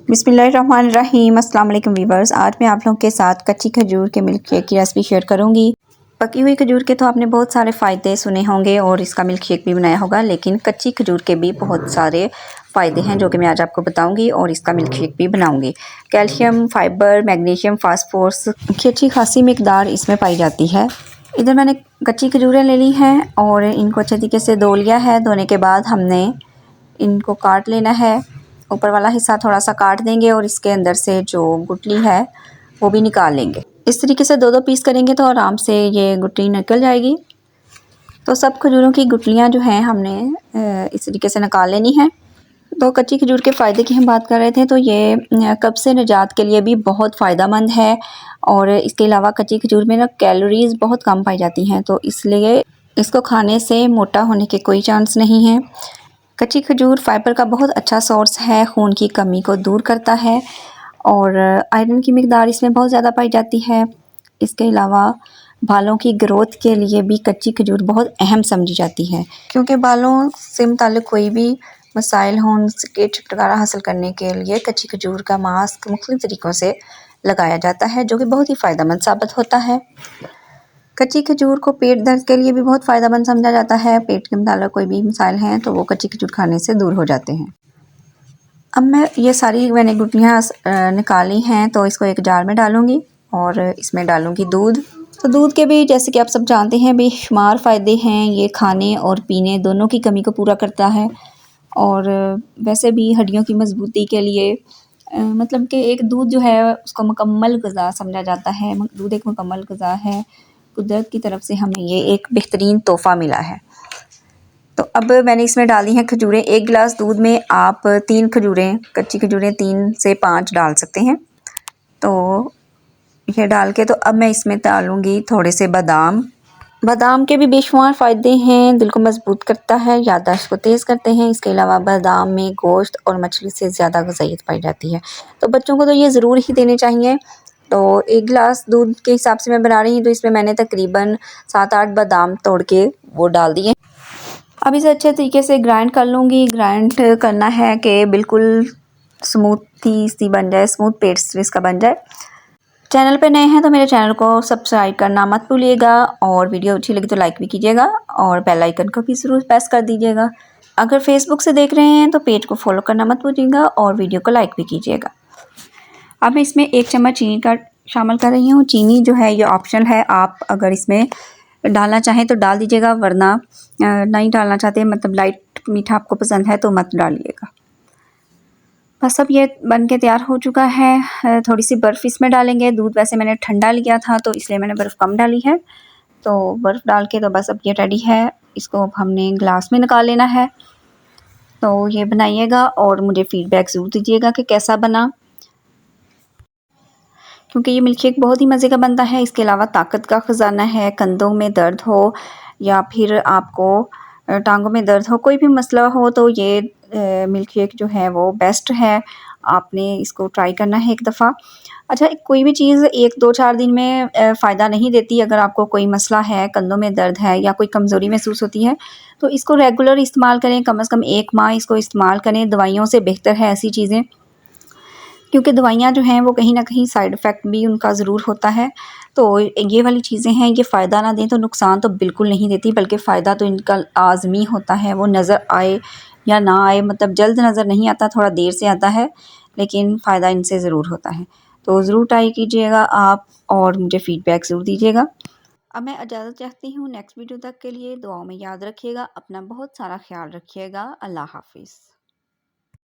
बिस्मिल्लाहिर्रहमानिर्रहीम। अस्सलाम वालेकुम वीवर्स। आज मैं आप लोगों के साथ कच्ची खजूर के मिल्क शेक की रेसिपी शेयर करूंगी। पकी हुई खजूर के तो आपने बहुत सारे फ़ायदे सुने होंगे और इसका मिल्क शेक भी बनाया होगा, लेकिन कच्ची खजूर के भी बहुत सारे फ़ायदे हैं जो कि मैं आज आपको बताऊंगी और इसका मिल्क शेक भी बनाऊंगी। कैल्शियम, फाइबर, मैग्नीशियम, फास्फोरस की अच्छी खासी मिकदार इसमें पाई जाती है। इधर मैंने कच्ची खजूरें ले ली हैं और इनको अच्छे तरीके से धो लिया है। धोने के बाद हमने इनको काट लेना है। ऊपर वाला हिस्सा थोड़ा सा काट देंगे और इसके अंदर से जो गुठली है वो भी निकाल लेंगे। इस तरीके से दो दो पीस करेंगे तो आराम से ये गुठली निकल जाएगी। तो सब खजूरों की गुठलियाँ जो हैं हमने इस तरीके से निकाल लेनी है। तो कच्ची खजूर के फ़ायदे की हम बात कर रहे थे, तो ये कब्ज़ से निजात के लिए भी बहुत फ़ायदेमंद है और इसके अलावा कच्ची खजूर में ना कैलोरीज़ बहुत कम पाई जाती हैं, तो इसलिए इसको खाने से मोटा होने के कोई चांस नहीं है। कच्ची खजूर फाइबर का बहुत अच्छा सोर्स है, खून की कमी को दूर करता है और आयरन की मिकदार इसमें बहुत ज़्यादा पाई जाती है। इसके अलावा बालों की ग्रोथ के लिए भी कच्ची खजूर बहुत अहम समझी जाती है, क्योंकि बालों से मुताल्लिक़ कोई भी मसाइल हों उनके छुटकारा हासिल करने के लिए कच्ची खजूर का मास्क मुख्तलिफ़ तरीक़ों से लगाया जाता है, जो कि बहुत ही फ़ायदेमंद साबित होता है। कच्ची खजूर को पेट दर्द के लिए भी बहुत फ़ायदेमंद समझा जाता है। पेट के मुताल्लिक़ कोई भी मसाइल हैं तो वो कच्ची खजूर खाने से दूर हो जाते हैं। अब मैंने गुठलियाँ निकाली हैं, तो इसको एक जार में डालूँगी और इसमें डालूँगी दूध। तो दूध के भी जैसे कि आप सब जानते हैं बेशुमार फ़ायदे हैं। ये खाने और पीने दोनों की कमी को पूरा करता है और वैसे भी हड्डियों की मजबूती के लिए मतलब कि एक दूध जो है उसको मुकम्मल ग़िज़ा समझा जाता है। दूध एक मुकम्मल ग़िज़ा है। कुदरत की तरफ से हमें ये एक बेहतरीन तोहफ़ा मिला है। तो अब मैंने इसमें डाली हैं खजूरें। 1 गिलास दूध में आप 3 खजूरें, कच्ची खजूरें 3 से 5 डाल सकते हैं। तो ये डाल के तो अब मैं इसमें डालूँगी थोड़े से बादाम। बादाम के भी बेशुमार फ़ायदे हैं, दिल को मजबूत करता है, याददाश्त को तेज़ करते हैं। इसके अलावा बादाम में गोश्त और मछली से ज़्यादा ग़िज़ाइयत पाई जाती है, तो बच्चों को तो ये ज़रूर ही देने चाहिए। तो 1 गिलास दूध के हिसाब से मैं बना रही हूँ, तो इसमें मैंने तकरीबन 7-8 बादाम तोड़ के वो डाल दिए। अब इसे अच्छे तरीके से ग्राइंड कर लूँगी। ग्राइंड करना है कि बिल्कुल स्मूथी सी बन जाए, स्मूथ पेस्ट इसका बन जाए। चैनल पे नए हैं तो मेरे चैनल को सब्सक्राइब करना मत भूलिएगा और वीडियो अच्छी लगी तो लाइक भी कीजिएगा और बेल आइकन को भी ज़रूर प्रेस कर दीजिएगा। अगर फेसबुक से देख रहे हैं तो पेज को फॉलो करना मत भूलिएगा और वीडियो को लाइक भी कीजिएगा। अब मैं इसमें 1 चम्मच चीनी का शामिल कर रही हूँ। चीनी जो है ये ऑप्शनल है, आप अगर इसमें डालना चाहें तो डाल दीजिएगा, वरना नहीं डालना चाहते मतलब लाइट मीठा आपको पसंद है तो मत डालिएगा। बस अब ये बन के तैयार हो चुका है। थोड़ी सी बर्फ़ इसमें डालेंगे। दूध वैसे मैंने ठंडा लिया था तो इसलिए मैंने बर्फ़ कम डाली है। तो बर्फ़ डाल के तो बस अब ये रेडी है। इसको अब हमने ग्लास में निकाल लेना है। तो ये बनाइएगा और मुझे फ़ीडबैक ज़रूर दीजिएगा कि कैसा बना, क्योंकि ये मिल्क शेक बहुत ही मज़े का बनता है। इसके अलावा ताकत का ख़जाना है। कंधों में दर्द हो या फिर आपको टांगों में दर्द हो, कोई भी मसला हो, तो ये मिल्क शेक जो है वो बेस्ट है। आपने इसको ट्राई करना है एक दफ़ा। अच्छा, कोई भी चीज़ 1-2-4 दिन में फ़ायदा नहीं देती। अगर आपको कोई मसला है, कंधों में दर्द है या कोई कमज़ोरी महसूस होती है, तो इसको रेगुलर इस्तेमाल करें। कम से कम 1 माह इसको इस्तेमाल करें। दवाइयों से बेहतर है ऐसी चीज़ें, क्योंकि दवाइयाँ जो हैं वो कहीं न कहीं साइड इफ़ेक्ट भी उनका ज़रूर होता है। तो ये वाली चीज़ें हैं, ये फ़ायदा ना दें तो नुकसान तो बिल्कुल नहीं देती, बल्कि फ़ायदा तो इनका लाज़मी होता है। वो नज़र आए या ना आए, मतलब जल्द नज़र नहीं आता, थोड़ा देर से आता है, लेकिन फ़ायदा इनसे ज़रूर होता है। तो ज़रूर ट्राई कीजिएगा आप और मुझे फ़ीडबैक ज़रूर दीजिएगा। अब मैं इजाज़त चाहती हूँ। नेक्स्ट वीडियो तक के लिए दुआओं में याद रखिएगा। अपना बहुत सारा ख़्याल रखिएगा। अल्लाह हाफ़िज़।